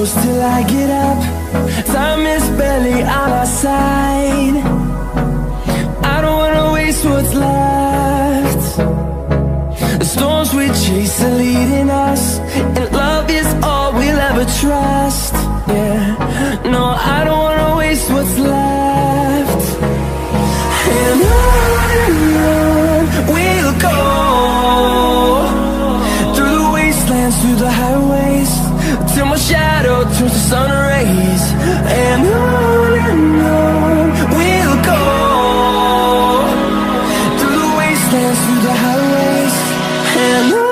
close till I get up. Time is barely on our side. I don't wanna waste what's left. The storms we chase are leading us, and love is all we'll ever trust. Yeah, no, I don't wanna waste what's left. And on we'll go, through the wastelands, through the highways, till my shadow turns to sun rays. And on we'll go, through the wastelands, through the highways, and on.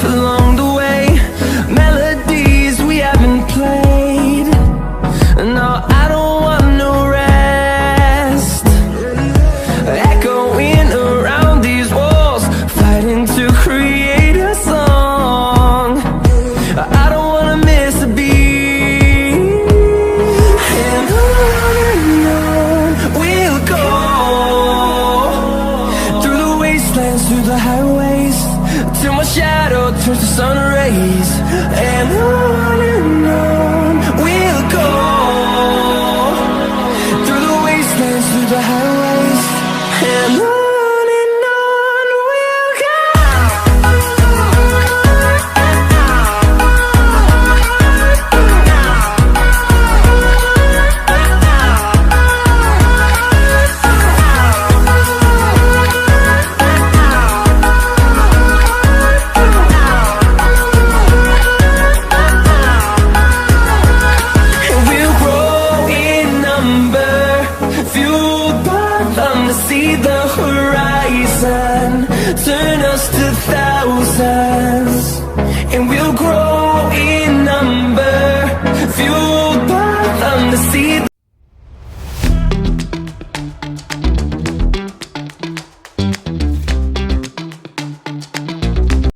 Along the way, melodies we haven't played. No, I don't want no rest. Echoing around these walls, fighting to create a song. I don't wanna miss a beat. And on we'll go, through the wastelands, through the highways, till my shadow turns to sun rays. And on we'll go, through the wastelands, through the highways, and on we'll go. See the horizon, turn us to thousands.